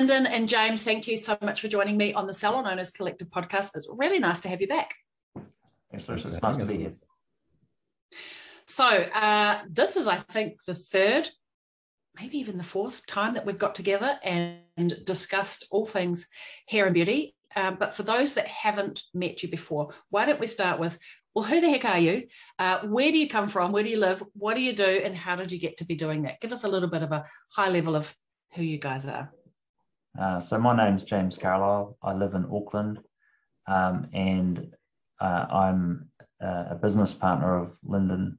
Lynden and James, thank you so much for joining me on the Salon Owners Collective podcast. It's really nice to have you back. Thanks, Liz. It's nice to be here. So this is, I think, the third, maybe even the fourth time that we've got together and discussed all things hair and beauty. But for those that haven't met you before, why don't we start with, well, who the heck are you? Where do you come from? Where do you live? What do you do? And how did you get to be doing that? Give us a little bit of a high level of who you guys are. So my name's James Carlisle. I live in Auckland, and I'm a business partner of Lynden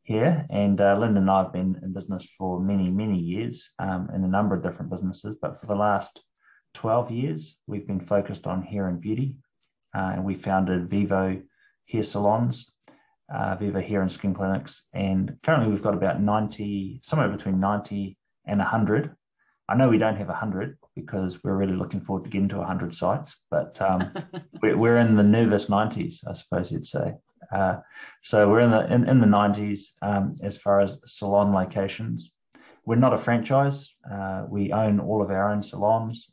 here. And Lynden and I have been in business for many, many years in a number of different businesses. But for the last 12 years, we've been focused on hair and beauty. And we founded Vivo Hair Salons, Vivo Hair and Skin Clinics. And currently we've got about 90, somewhere between 90 and 100. I know we don't have 100 because we're really looking forward to getting to 100 sites, but we're in the nervous 90s, I suppose you'd say. So we're in the 90s as far as salon locations. We're not a franchise. We own all of our own salons,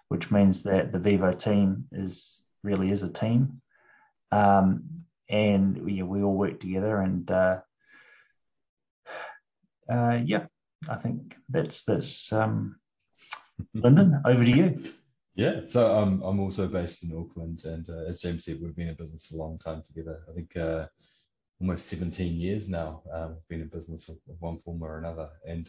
which means that the Vivo team really is a team. And we all work together, and I think that's Lynden, over to you. Yeah, so I'm also based in Auckland, and as James said, we've been in business a long time together. I think almost 17 years now. We've been in business of one form or another, and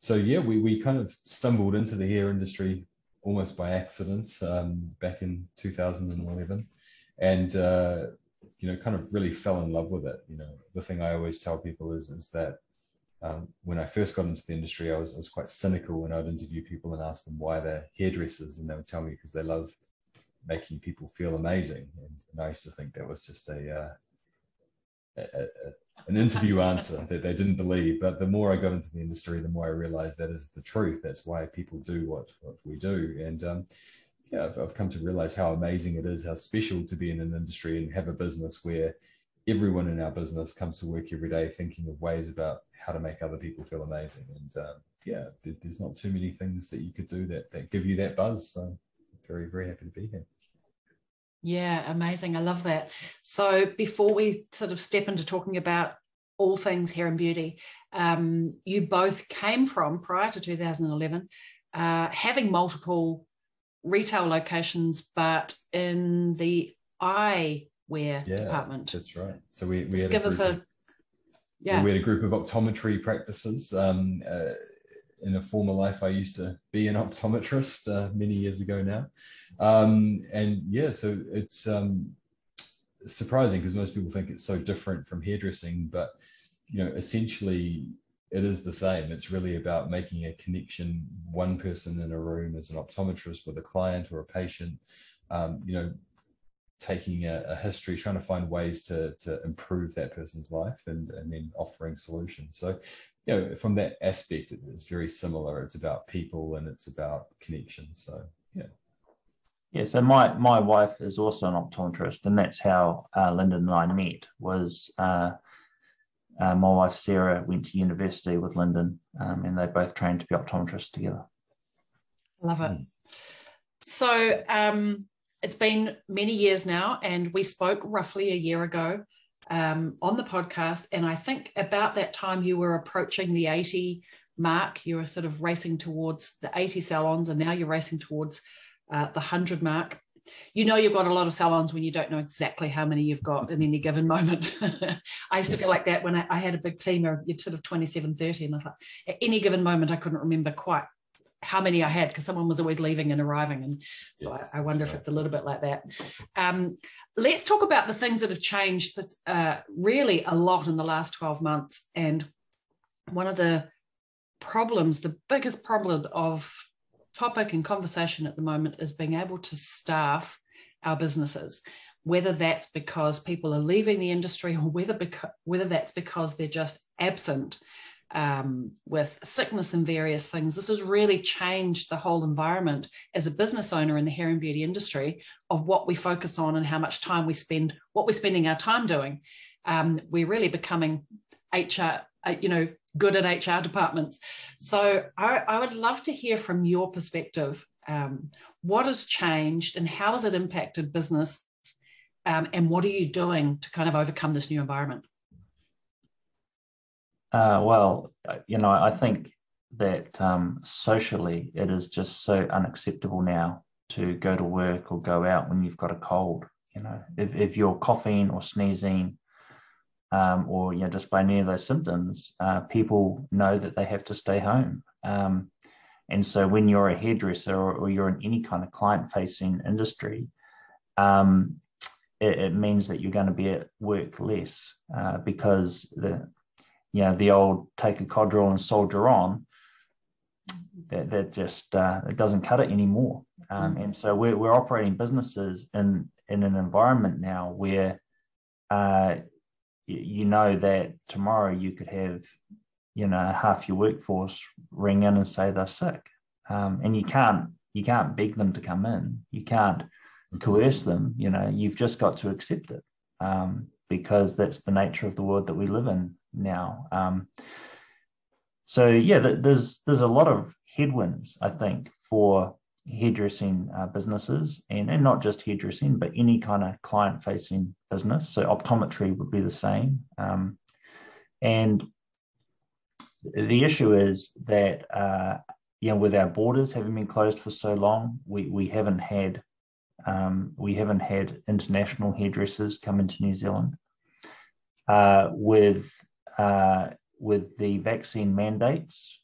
so yeah, we kind of stumbled into the hair industry almost by accident back in 2011, and kind of really fell in love with it. The thing I always tell people is that when I first got into the industry, I was quite cynical when I'd interview people and ask them why they're hairdressers, and they would tell me because they love making people feel amazing. And I used to think that was just an interview answer that they didn't believe. But the more I got into the industry, the more I realized that is the truth. That's why people do what we do. And I've come to realize how amazing it is, how special to be in an industry and have a business where everyone in our business comes to work every day thinking of ways about how to make other people feel amazing. And there's not too many things that you could do that give you that buzz. So I'm very, very happy to be here. Yeah, amazing. I love that. So before we sort of step into talking about all things hair and beauty, you both came from, prior to 2011, having multiple retail locations, but in the eyewear department. That's right. So we had we had a group of optometry practices. In a former life, I used to be an optometrist many years ago now. So it's surprising because most people think it's so different from hairdressing, but essentially it is the same. It's really about making a connection, one person in a room as an optometrist with a client or a patient, taking a history, trying to find ways to improve that person's life and then offering solutions. So, from that aspect, it's very similar. It's about people and it's about connection. So, yeah. Yeah, so my wife is also an optometrist, and that's how Lynden and I met. Was my wife Sarah went to university with Lynden, and they both trained to be optometrists together. Love it. So it's been many years now, and we spoke roughly a year ago on the podcast, and I think about that time you were approaching the 80 mark. You were sort of racing towards the 80 salons, and now you're racing towards the 100 mark. You've got a lot of salons when you don't know exactly how many you've got in any given moment. I used to feel like that when I had a big team of sort of 27, 30, and I thought at any given moment I couldn't remember quite how many I had because someone was always leaving and arriving. And so yes, I wonder if it's a little bit like that. Let's talk about the things that have changed really a lot in the last 12 months. And one of the problems, the biggest problem of topic and conversation at the moment is being able to staff our businesses, whether that's because people are leaving the industry or whether that's because they're just absent with sickness and various things. This has really changed the whole environment as a business owner in the hair and beauty industry of what we focus on and how much time we spend, what we're spending our time doing. We're really becoming HR good at HR departments. So I would love to hear from your perspective, what has changed and how has it impacted business, and what are you doing to kind of overcome this new environment? Well, I think that socially it is just so unacceptable now to go to work or go out when you've got a cold. If you're coughing or sneezing, or just by any of those symptoms, people know that they have to stay home. And so when you're a hairdresser or you're in any kind of client-facing industry, it means that you're going to be at work less, because the old take a codral and soldier on, that just it doesn't cut it anymore. And so we're operating businesses in an environment now where that tomorrow you could have half your workforce ring in and say they're sick, and you can't beg them to come in, you can't coerce them. You've just got to accept it, because that's the nature of the world that we live in now. There's a lot of headwinds, I think, for hairdressing businesses, and not just hairdressing, but any kind of client-facing business. So optometry would be the same. And the issue is that with our borders having been closed for so long, we haven't had international hairdressers come into New Zealand. With the vaccine mandates,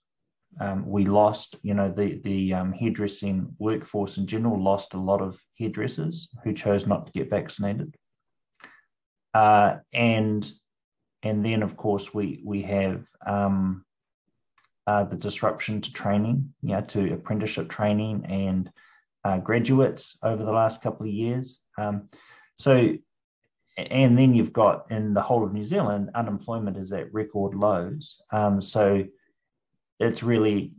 we lost, the hairdressing workforce in general lost a lot of hairdressers who chose not to get vaccinated. And then, of course, we have the disruption to training, to apprenticeship training and graduates over the last couple of years. And then you've got, in the whole of New Zealand, unemployment is at record lows. So it's really,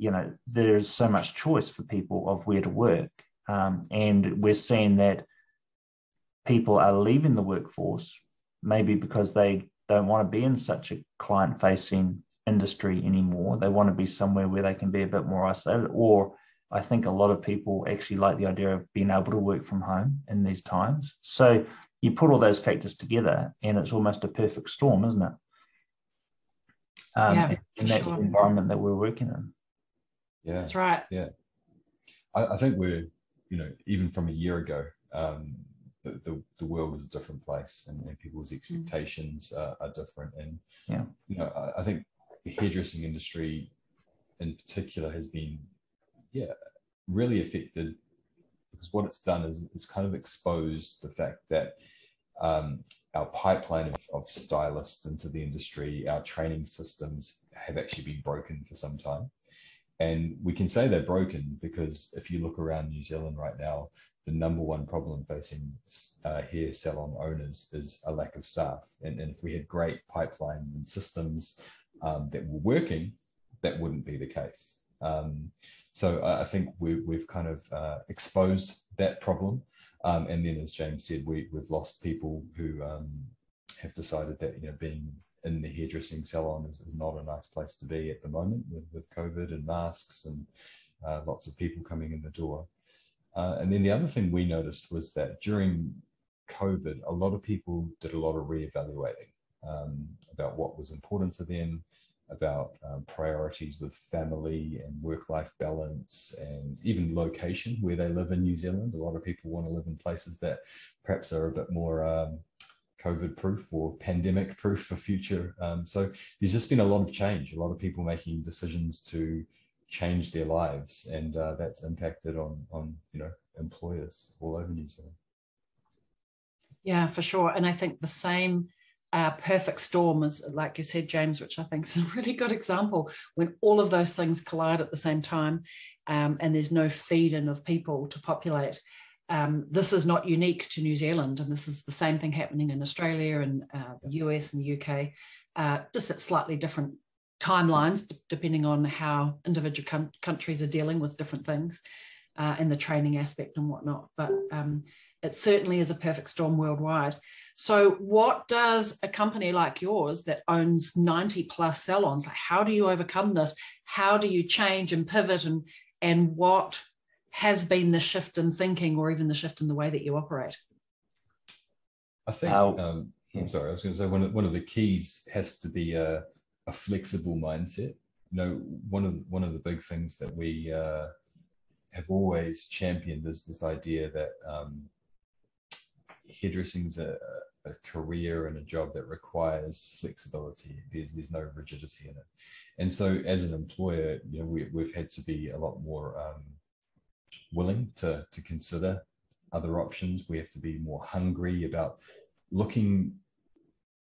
there's so much choice for people of where to work. And we're seeing that people are leaving the workforce, maybe because they don't want to be in such a client-facing industry anymore. They want to be somewhere where they can be a bit more isolated. Or I think a lot of people actually like the idea of being able to work from home in these times. So you put all those factors together and it's almost a perfect storm, isn't it? And that's the environment that we're working in. Yeah, that's right. Yeah, I think we're, even from a year ago, the world is a different place, and people's expectations are different. And I think the hairdressing industry in particular has been really affected, because what it's done is it's kind of exposed the fact that our pipeline of stylists into the industry, our training systems have actually been broken for some time. And we can say they're broken because if you look around New Zealand right now, the number one problem facing hair salon owners is a lack of staff. And if we had great pipelines and systems that were working, that wouldn't be the case. So I think we've kind of exposed that problem. And then, as James said, we've lost people who have decided that being in the hairdressing salon is not a nice place to be at the moment, with COVID and masks and lots of people coming in the door. And then the other thing we noticed was that during COVID, a lot of people did a lot of reevaluating about what was important to them, about priorities with family and work-life balance, and even location where they live in New Zealand. A lot of people want to live in places that perhaps are a bit more COVID-proof or pandemic-proof for future. So there's just been a lot of change, a lot of people making decisions to change their lives, and that's impacted on employers all over New Zealand. Yeah, for sure. And I think the same perfect storm is, like you said, James, which I think is a really good example, when all of those things collide at the same time, and there's no feed-in of people to populate. This is not unique to New Zealand, and this is the same thing happening in Australia and the US and the UK, just at slightly different timelines, depending on how individual countries are dealing with different things in the training aspect and whatnot. But it certainly is a perfect storm worldwide. So what does a company like yours that owns 90 plus salons, like how do you overcome this? How do you change and pivot, and what has been the shift in thinking, or even the shift in the way that you operate? I think, I'm sorry, I was going to say one of the keys has to be a flexible mindset. You know, one of the big things that we have always championed is this idea that hairdressing is a career and a job that requires flexibility. There's no rigidity in it. And so as an employer, you know, we've had to be a lot more willing to consider other options. We have to be more hungry about looking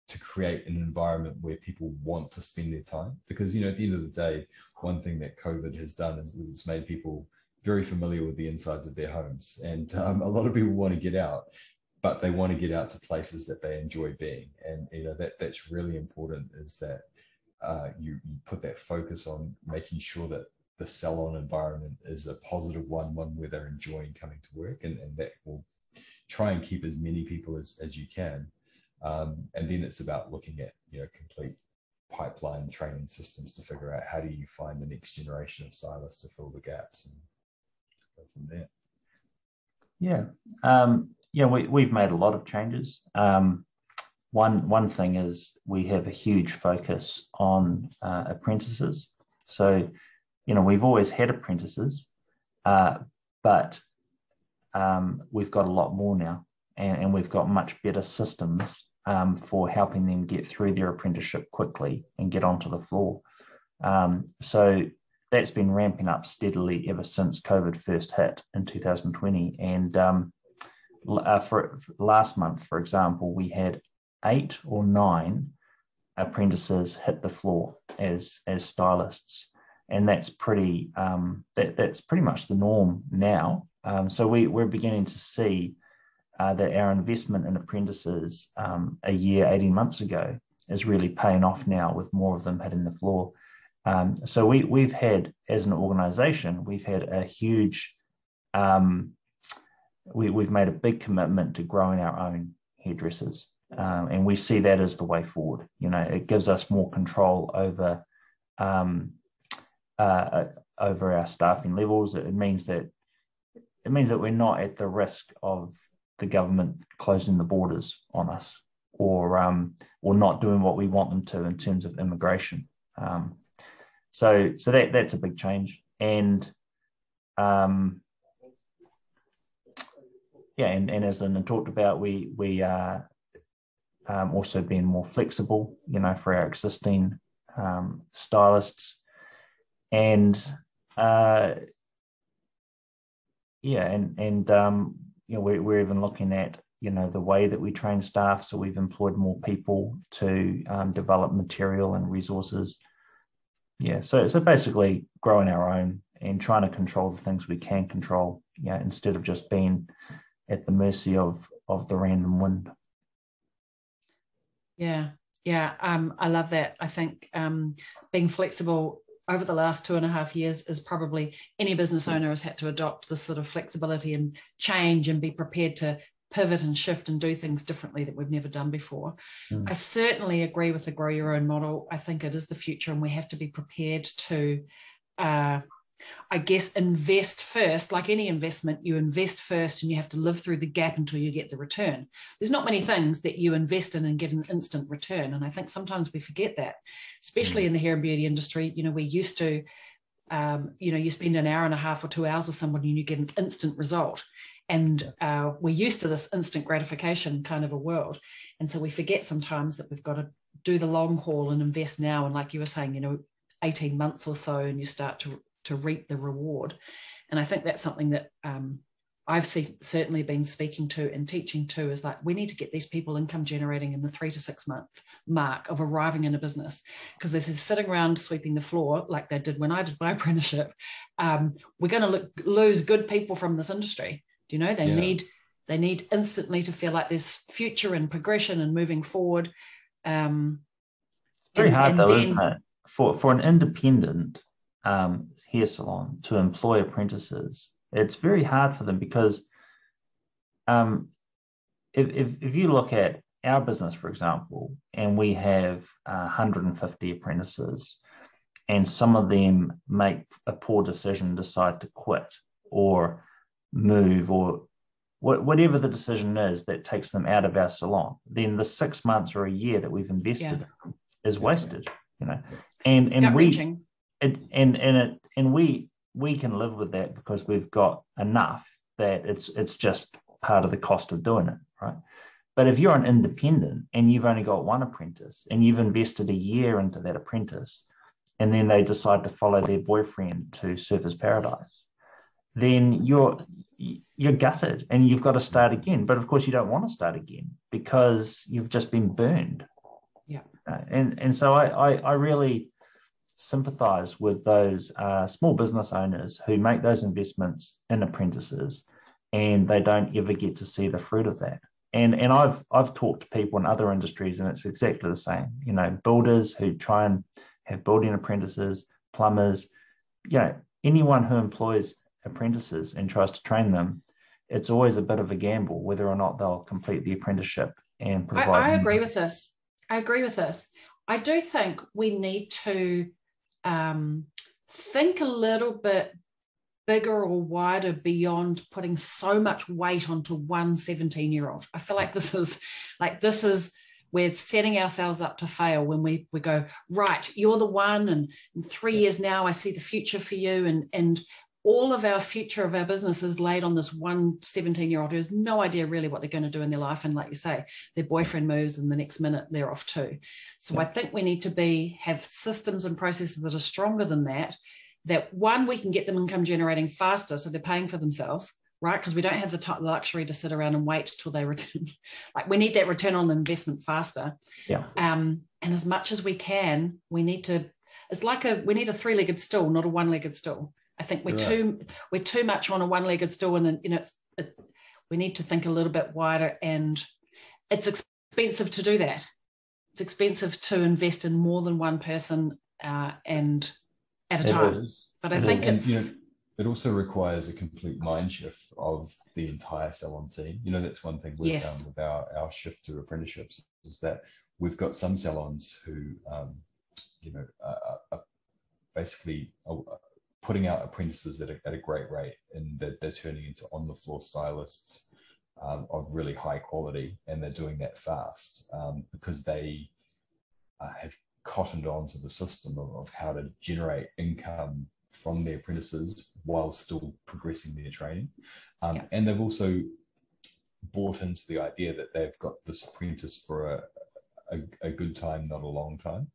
to create an environment where people want to spend their time. Because, you know, at the end of the day, one thing that COVID has done is it's made people very familiar with the insides of their homes. And a lot of people want to get out, but they want to get out to places that they enjoy being. And, you know, that's really important, is that you put that focus on making sure that the salon environment is a positive one where they're enjoying coming to work, and that will try and keep as many people as you can. And then it's about looking at, you know, complete pipeline training systems to figure out how do you find the next generation of stylists to fill the gaps, and go from there. Yeah, we've made a lot of changes. One thing is we have a huge focus on apprentices. So, you know, we've always had apprentices, but we've got a lot more now, and we've got much better systems for helping them get through their apprenticeship quickly and get onto the floor. So that's been ramping up steadily ever since COVID first hit in 2020. And for last month, for example, we had 8 or 9 apprentices hit the floor as stylists, and that's pretty that's pretty much the norm now. So we're beginning to see that our investment in apprentices a year, 18 months ago, is really paying off now, with more of them hitting the floor. So we've had, as an organisation, we've had a huge we've made a big commitment to growing our own hairdressers. And we see that as the way forward. You know, it gives us more control over our staffing levels. It means that we're not at the risk of the government closing the borders on us, or not doing what we want them to in terms of immigration. So that's a big change. And and as Lynden talked about, we are also being more flexible, you know, for our existing stylists. And you know, we're even looking at, you know, the way that we train staff. So we've employed more people to develop material and resources. Yeah, so basically growing our own and trying to control the things we can control, yeah, instead of just being at the mercy of the random wind. Yeah, I love that. I think being flexible over the last 2.5 years is probably, any business owner has had to adopt this sort of flexibility and change, and be prepared to pivot and shift and do things differently that we've never done before. I certainly agree with the grow your own model. I think it is the future, and we have to be prepared to I guess invest first. Like any investment, you invest first, and you have to live through the gap until you get the return. There's not many things that you invest in and get an instant return, and I think sometimes we forget that, especially in the hair and beauty industry. You know, we used to you know, you spend an hour and a half or 2 hours with somebody and you get an instant result, and we're used to this instant gratification kind of a world, and so we forget sometimes that we've got to do the long haul and invest now. And like you were saying, you know, 18 months or so, and you start to reap the reward. And I think that's something that I've certainly been speaking to and teaching to, is like, we need to get these people income generating in the 3 to 6 month mark of arriving in a business, because this is sitting around sweeping the floor like they did when I did my apprenticeship. We're going to lose good people from this industry. Do you know, they need instantly to feel like there's future and progression and moving forward. It's very hard though, isn't it, for an independent hair salon to employ apprentices? It's very hard for them, because if you look at our business, for example, and we have 150 apprentices, and some of them make a poor decision, decide to quit or move or whatever the decision is that takes them out of our salon, then the 6 months or a year that we've invested in is wasted, you know. And we can live with that because we've got enough that it's just part of the cost of doing it, right? But if you're an independent and you've only got one apprentice and you've invested a year into that apprentice, and then they decide to follow their boyfriend to Surfers Paradise, then you're gutted and you've got to start again. But of course, you don't want to start again because you've just been burned. Yeah. And so I really sympathize with those small business owners who make those investments in apprentices and they don't ever get to see the fruit of that. And I've talked to people in other industries and it's exactly the same. You know, builders who try and have building apprentices, plumbers, you know, anyone who employs apprentices and tries to train them, it's always a bit of a gamble whether or not they'll complete the apprenticeship and provide. I agree with this. I do think we need to think a little bit bigger or wider beyond putting so much weight onto one 17-year-old. I feel like this is we're setting ourselves up to fail when we go, right, you're the one, and in 3 years now I see the future for you, and all of our future of our business is laid on this one 17-year-old who has no idea really what they're going to do in their life. And like you say, their boyfriend moves and the next minute they're off too. So I think we need to have systems and processes that are stronger than that one, we can get them income generating faster so they're paying for themselves, right? Because we don't have the luxury to sit around and wait till they return. Like we need that return on the investment faster. Yeah. And as much as we can, we need a three-legged stool, not a one-legged stool. I think we're too much on a one-legged stool, and you know we need to think a little bit wider. And it's expensive to do that. It's expensive to invest in more than one person and at a time. But I think it also requires a complete mind shift of the entire salon team. You know, that's one thing we've done with our shift to apprenticeships is that we've got some salons who, are basically putting out apprentices at a great rate, and they're turning into on-the-floor stylists of really high quality, and they're doing that fast because they have cottoned on to the system of how to generate income from their apprentices while still progressing their training. And they've also bought into the idea that they've got this apprentice for a good time, not a long time.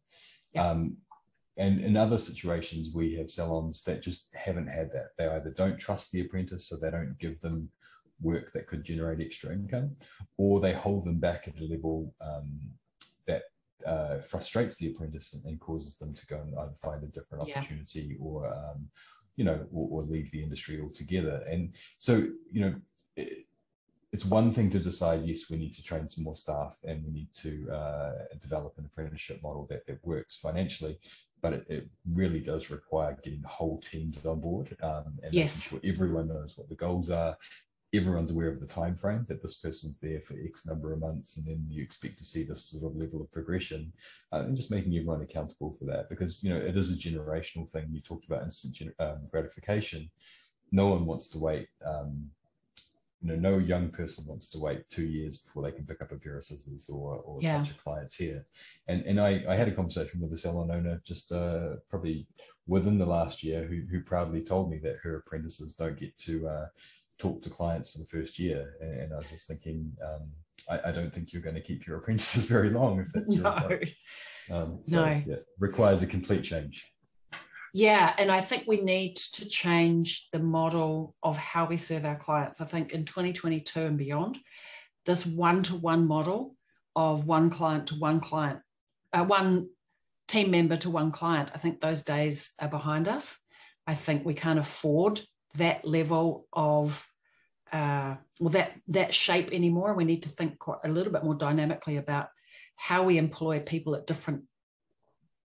And in other situations, we have salons that just haven't had that. They either don't trust the apprentice, so they don't give them work that could generate extra income, or they hold them back at a level that frustrates the apprentice and causes them to go and either find a different opportunity or, or leave the industry altogether. And so, it's one thing to decide, yes, we need to train some more staff and we need to develop an apprenticeship model that works financially. But it really does require getting the whole teams on board and making sure everyone knows what the goals are. Everyone's aware of the time frame that this person's there for X number of months, and then you expect to see this sort of level of progression, and just making everyone accountable for that, because it is a generational thing. You talked about instant gratification. No one wants to wait. No young person wants to wait 2 years before they can pick up a pair of scissors or touch a client's hair. And I had a conversation with a salon owner just probably within the last year who proudly told me that her apprentices don't get to talk to clients for the first year. And I was just thinking, I don't think you're going to keep your apprentices very long if that's your approach. It requires a complete change. Yeah, and I think we need to change the model of how we serve our clients. I think in 2022 and beyond, this one-to-one model of one client to one client, one team member to one client, I think those days are behind us. I think we can't afford that level of, that shape anymore. We need to think a little bit more dynamically about how we employ people at different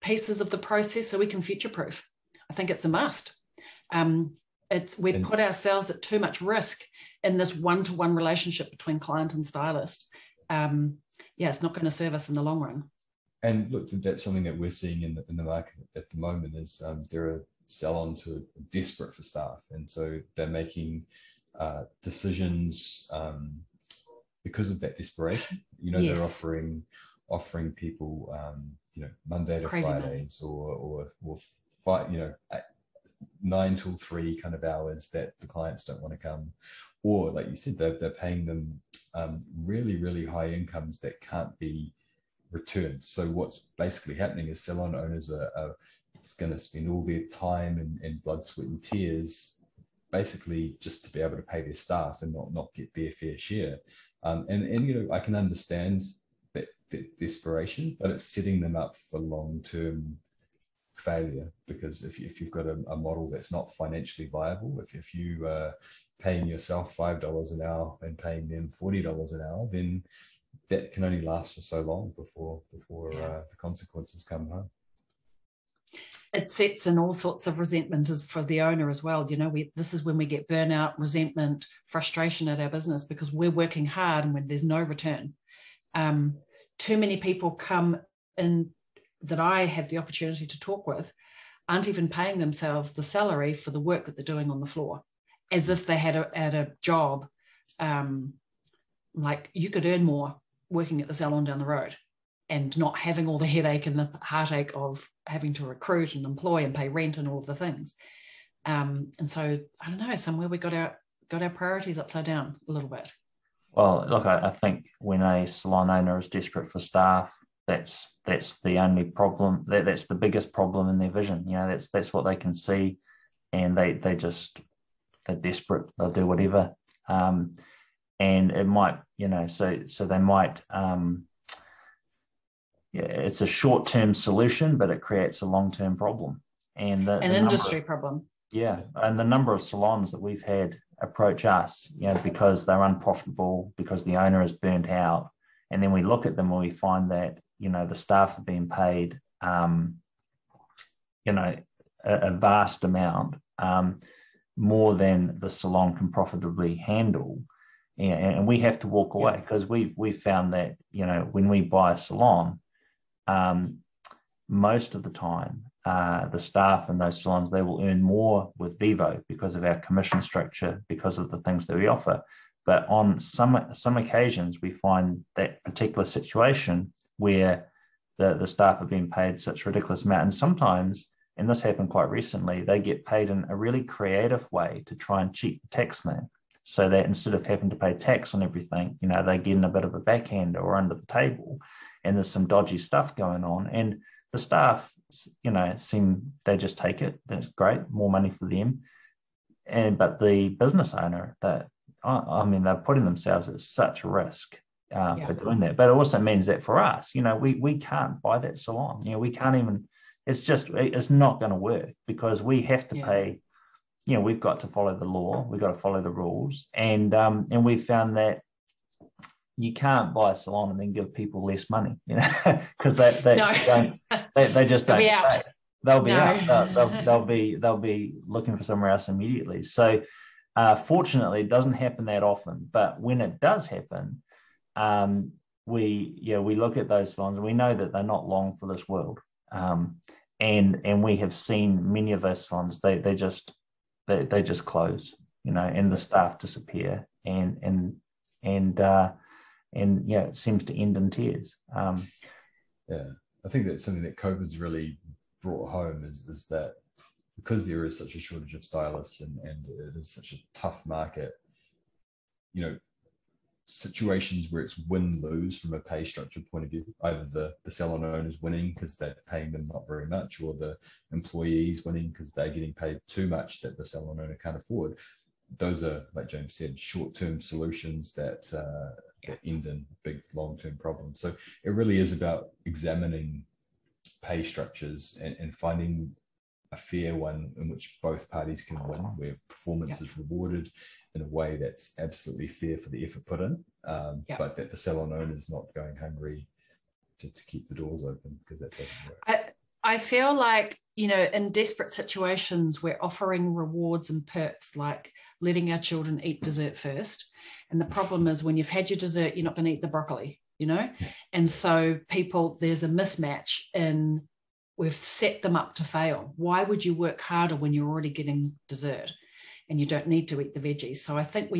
pieces of the process so we can future-proof. I think it's a must. We put ourselves at too much risk in this one-to-one relationship between client and stylist, it's not going to serve us in the long run. And look, that's something that we're seeing in the market at the moment is there are salons who are desperate for staff. And so they're making decisions because of that desperation. Yes. They're offering people, Monday to Crazy Fridays or 9 till 3 kind of hours that the clients don't want to come. Or like you said, they're paying them really, really high incomes that can't be returned. So what's basically happening is salon owners are going to spend all their time and blood, sweat and tears basically just to be able to pay their staff and not get their fair share. And I can understand that desperation, but it's setting them up for long-term failure, because if you've got a model that's not financially viable, if you are paying yourself $5 an hour and paying them $40 an hour, then that can only last for so long before the consequences come home. It sets in all sorts of resentment as for the owner as well. This is when we get burnout, resentment, frustration at our business because we're working hard and when there's no return. Too many people come in that I have the opportunity to talk with aren't even paying themselves the salary for the work that they're doing on the floor, as if they had a job. Like you could earn more working at the salon down the road and not having all the headache and the heartache of having to recruit and employ and pay rent and all of the things. And so, I don't know, somewhere we got our priorities upside down a little bit. Well, look, I think when a salon owner is desperate for staff, that's the only problem. That's the biggest problem in their vision. That's what they can see, and they're desperate. They'll do whatever, and it might, so they might. It's a short-term solution, but it creates a long-term problem, and an industry problem. Yeah, and the number of salons that we've had approach us, because they're unprofitable, because the owner is burnt out, and then we look at them and we find that the staff are being paid, a vast amount, more than the salon can profitably handle, and we have to walk away because we found that when we buy a salon, most of the time, the staff in those salons, they will earn more with Vivo because of our commission structure, because of the things that we offer. But on some occasions, we find that particular situation where the staff are being paid such a ridiculous amount. And sometimes, and this happened quite recently, they get paid in a really creative way to try and cheat the tax man. So that instead of having to pay tax on everything, they get in a bit of a backhand or under the table, and there's some dodgy stuff going on. And the staff, they just take it. That's great, more money for them. But the business owner, they're putting themselves at such risk for doing that. But it also means that for us, we can't buy that salon. We can't even. It's not going to work because we have to pay. We've got to follow the law. We've got to follow the rules, and we found that you can't buy a salon and then give people less money, because they just don't stay. They'll be out. They'll be looking for somewhere else immediately. So, fortunately, it doesn't happen that often. But when it does happen, we look at those salons and we know that they're not long for this world. And we have seen many of those salons. They just close, and the staff disappear, and it seems to end in tears. I think that's something that COVID's really brought home is that because there is such a shortage of stylists and it is such a tough market, situations where it's win-lose from a pay structure point of view, either the salon owner's winning because they're paying them not very much, or the employees winning because they're getting paid too much that the salon owner can't afford. Those are, like James said, short-term solutions that end in big long-term problems. So it really is about examining pay structures and finding a fair one in which both parties can win, where performance is rewarded in a way that's absolutely fair for the effort put in, but that the salon owner is not going hungry to keep the doors open, because that doesn't work. I feel like, in desperate situations, we're offering rewards and perks like letting our children eat dessert first. And the problem is when you've had your dessert, you're not going to eat the broccoli, And so there's a mismatch in we've set them up to fail. Why would you work harder when you're already getting dessert and you don't need to eat the veggies? So I think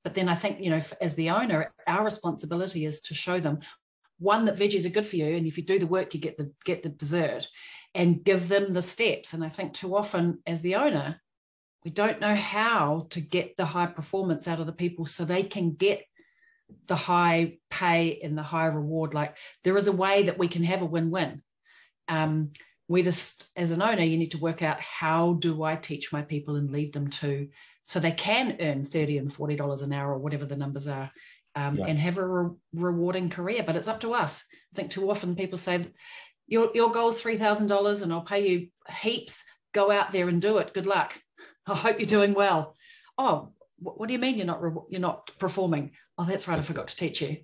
but then I think, as the owner, our responsibility is to show them, one, that veggies are good for you. And if you do the work, you get the dessert, and give them the steps. And I think too often as the owner, we don't know how to get the high performance out of the people so they can get the high pay and the high reward. Like, there is a way that we can have a win-win. We just, as an owner, you need to work out, how do I teach my people and lead them so they can earn $30 and $40 an hour, or whatever the numbers are, and have a rewarding career. But it's up to us. I think too often people say, your goal is $3,000 and I'll pay you heaps. Go out there and do it. Good luck. I hope you're doing well. Oh, what do you mean you're not performing? Oh, that's right. I forgot to teach you.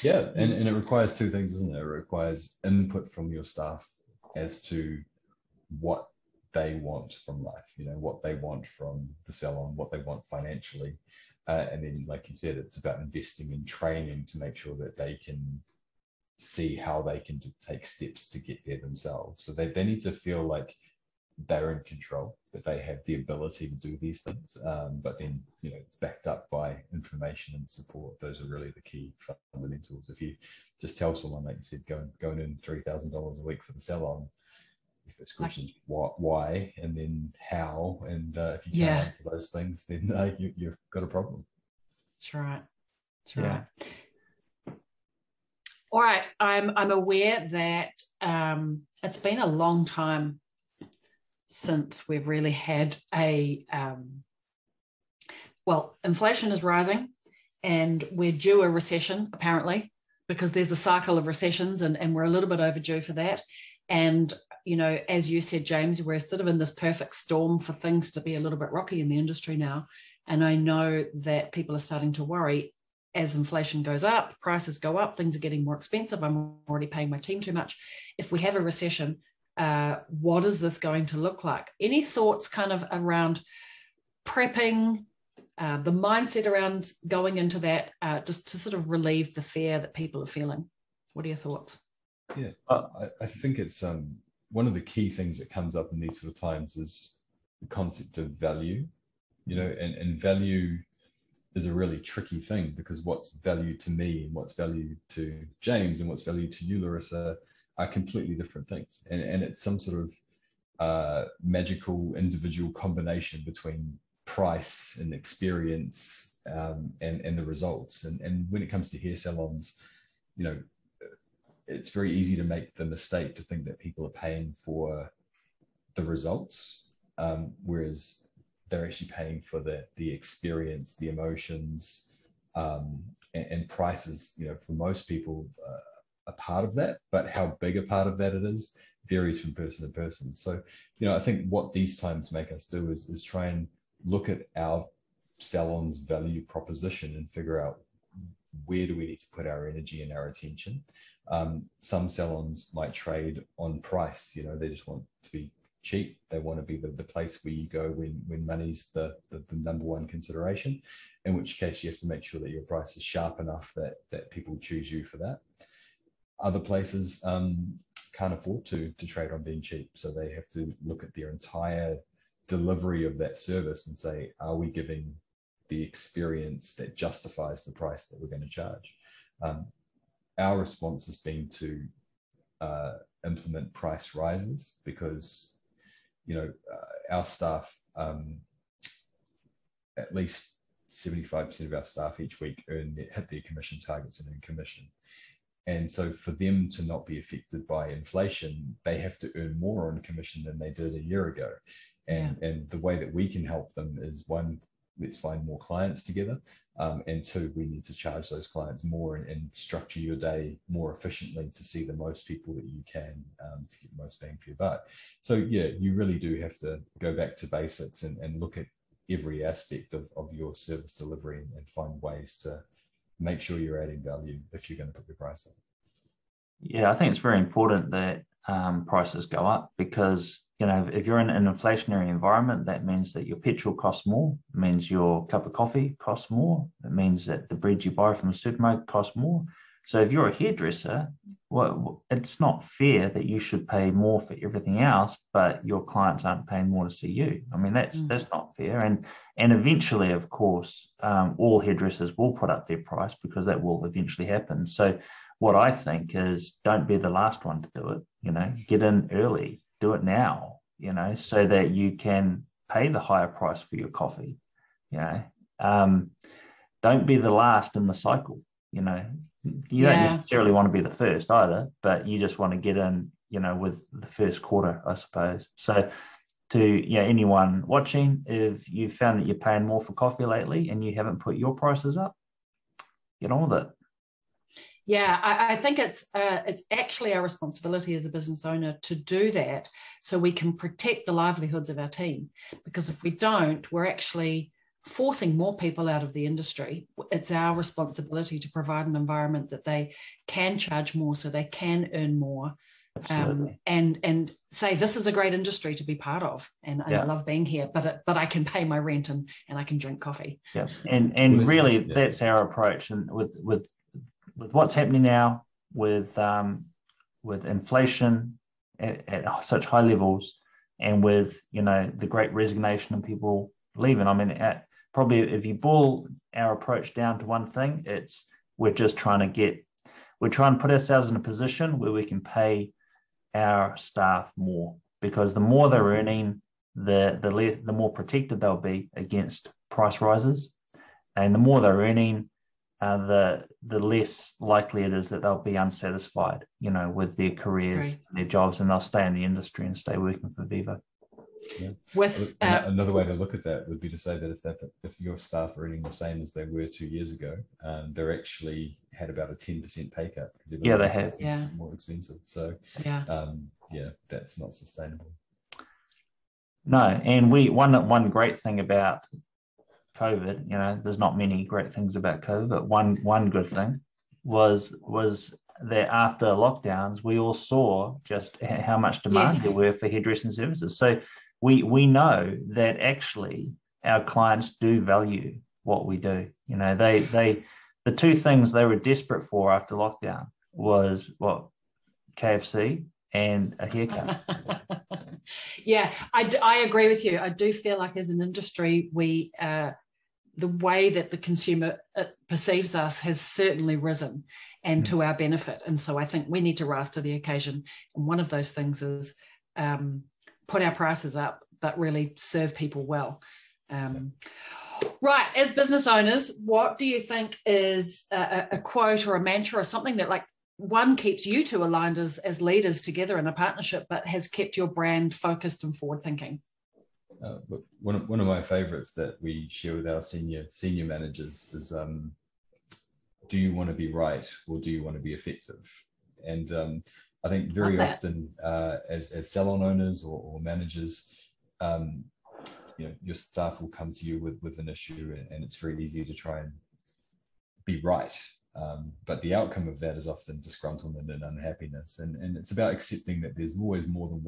Yeah. And it requires two things, isn't it? It requires input from your staff as to what they want from life, what they want from the salon, what they want financially. And then, like you said, it's about investing in training to make sure that they can see how they can take steps to get there themselves. So they need to feel like they're in control, that they have the ability to do these things. But then, it's backed up by information and support. Those are really the key fundamentals. If you just tell someone, like you said, go and earn $3,000 a week for the salon, the first question is why, and then how. And if you can't answer those things, then you've got a problem. That's right. That's right. All right. I'm aware that it's been a long time since we've really had inflation is rising, and we're due a recession, apparently, because there's a cycle of recessions, and we're a little bit overdue for that. And, as you said, James, we're sort of in this perfect storm for things to be a little bit rocky in the industry now. And I know that people are starting to worry as inflation goes up, prices go up, things are getting more expensive. I'm already paying my team too much. If we have a recession, what is this going to look like? Any thoughts kind of around prepping, the mindset around going into that, just to sort of relieve the fear that people are feeling? What are your thoughts? Yeah, I think it's one of the key things that comes up in these sort of times is the concept of value, and value is a really tricky thing, because what's value to me and what's value to James and what's value to you, Larissa, are completely different things. And it's some sort of magical individual combination between price and experience and the results. And when it comes to hair salons, it's very easy to make the mistake to think that people are paying for the results, whereas they're actually paying for the experience, the emotions, and prices, for most people, a part of that, but how big a part of that it is varies from person to person. So, I think what these times make us do is try and look at our salon's value proposition and figure out, where do we need to put our energy and our attention. Some salons might trade on price. They just want to be cheap. They want to be the place where you go when money's the number one consideration, in which case you have to make sure that your price is sharp enough that people choose you for that. Other places can't afford to trade on being cheap, so they have to look at their entire delivery of that service and say, are we giving the experience that justifies the price that we're going to charge? Our response has been to implement price rises, because our staff, at least 75% of our staff each week hit their commission targets and earn commission. And so for them to not be affected by inflation, they have to earn more on commission than they did a year ago. And the way that we can help them is, one, let's find more clients together. And two, we need to charge those clients more and structure your day more efficiently to see the most people that you can, to get the most bang for your buck. So yeah, you really do have to go back to basics and look at every aspect of your service delivery and find ways to make sure you're adding value if you're going to put your price up. Yeah, I think it's very important that prices go up, because if you're in an inflationary environment, that means that your petrol costs more. It means your cup of coffee costs more. It means that the bread you buy from the supermarket costs more. So if you're a hairdresser, well, it's not fair that you should pay more for everything else, but your clients aren't paying more to see you. I mean, that's not fair. And eventually, of course, all hairdressers will put up their price, because that will eventually happen. So what I think is, don't be the last one to do it. Get in early, do it now, so that you can pay the higher price for your coffee. Don't be the last in the cycle. You don't necessarily want to be the first either, but you just want to get in, with the first quarter, I suppose. So to anyone watching, if you found that you're paying more for coffee lately and you haven't put your prices up, get on with it. Yeah, I think it's actually our responsibility as a business owner to do that, so we can protect the livelihoods of our team. Because if we don't, we're actually forcing more people out of the industry. It's our responsibility to provide an environment that they can charge more, so they can earn more, and say, this is a great industry to be part of, and I love being here, but I can pay my rent and I can drink coffee. Yeah, and really that's our approach. And with what's happening now, with inflation at such high levels, and with the great resignation and people leaving, I mean, probably if you boil our approach down to one thing, it's we're trying to put ourselves in a position where we can pay our staff more, because the more they're earning, the more protected they'll be against price rises, and the more they're earning, the less likely it is that they'll be unsatisfied, with their careers, their jobs, and they'll stay in the industry and stay working for Vivo. Yeah. Another way to look at that would be to say that if your staff are earning the same as they were 2 years ago, they're actually had about a 10% pay cut, because they have. It's more expensive. So that's not sustainable. No, and one great thing about COVID, there's not many great things about COVID, but one good thing was that after lockdowns, we all saw just how much demand there were for hairdressing services. So we know that actually our clients do value what we do. The two things they were desperate for after lockdown was KFC and a haircut. Yeah, I agree with you. I do feel like as an industry, the way that the consumer perceives us has certainly risen, and to our benefit. And so I think we need to rise to the occasion. And one of those things is put our prices up, but really serve people well. Right, as business owners, what do you think is a quote or a mantra or something that, like, one, keeps you two aligned as leaders together in a partnership, but has kept your brand focused and forward thinking? One of my favorites that we share with our senior managers is, do you want to be right, or do you want to be effective? And I think very often as salon owners or managers, your staff will come to you with an issue, and it's very easy to try and be right. But the outcome of that is often disgruntlement and unhappiness. And it's about accepting that there's always more than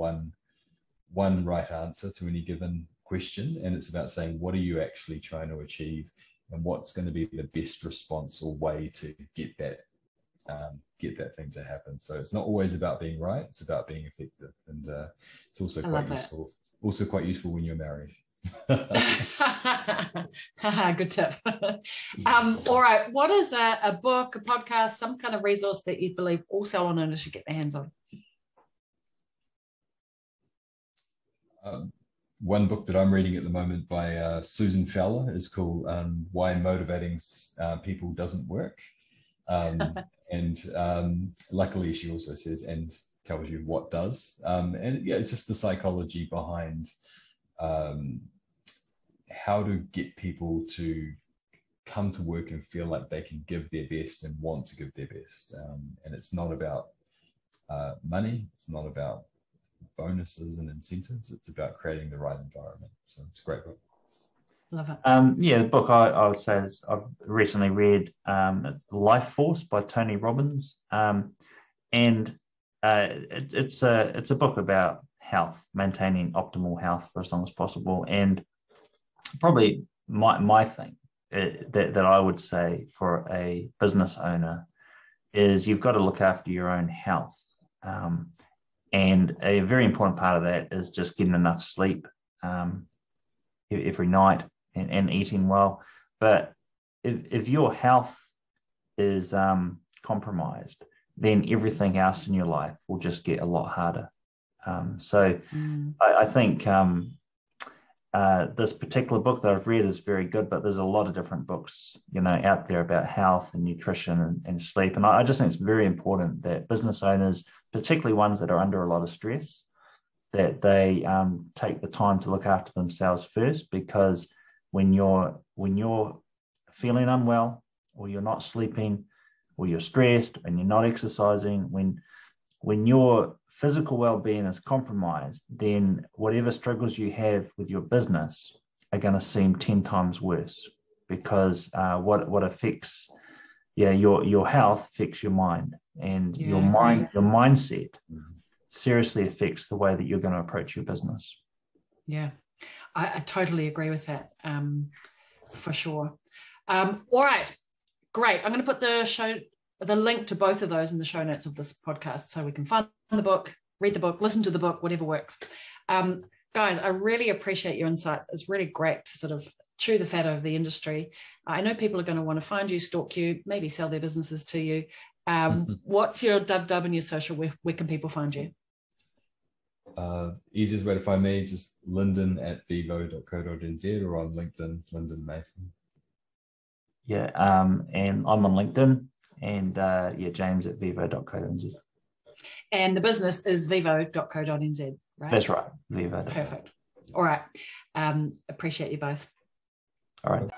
one right answer to any given question. And it's about saying, what are you actually trying to achieve, and what's going to be the best response or way to get that thing to happen. So it's not always about being right, it's about being effective. And it's also quite useful. Also quite useful when you're married. Good tip. All right, what is a book, a podcast, some kind of resource that you believe all salon owners should get their hands on? One book that I'm reading at the moment by Susan Fowler is called Why Motivating People Doesn't Work. And luckily she also says, and tells you what does. And yeah, it's just the psychology behind how to get people to come to work and feel like they can give their best and want to give their best. And it's not about money. It's not about bonuses and incentives. It's about creating the right environment. So it's a great book. Love it. The book I would say is I've recently read Life Force by Tony Robbins, and it's a book about health, maintaining optimal health for as long as possible. And probably my thing that I would say for a business owner is you've got to look after your own health. And a very important part of that is just getting enough sleep every night and eating well. But if your health is compromised, then everything else in your life will just get a lot harder. I think this particular book that I've read is very good, but there's a lot of different books, out there about health and nutrition and sleep. And I just think it's very important that business owners, particularly ones that are under a lot of stress, that they take the time to look after themselves first, because when you're feeling unwell, or you're not sleeping, or you're stressed and you're not exercising, when your physical well-being is compromised, then whatever struggles you have with your business are going to seem 10 times worse, because what affects your health affects your mind, and your mindset seriously affects the way that you're going to approach your business. Yeah, I totally agree with that, for sure. All right, great. I'm going to put the link to both of those in the show notes of this podcast, so we can find the book, read the book, listen to the book, whatever works. Guys, I really appreciate your insights. It's really great to sort of chew the fat of the industry. I know people are going to want to find you, stalk you, maybe sell their businesses to you. What's your dub and your social? Where can people find you? Easiest way to find me, just lynden@vivo.co.nz, or on LinkedIn, Lynden Mason. Yeah, and I'm on LinkedIn, and James@vivo.co.nz. And the business is vivo.co.nz, right? That's right, Vivo. Perfect. All right. Appreciate you both. All right.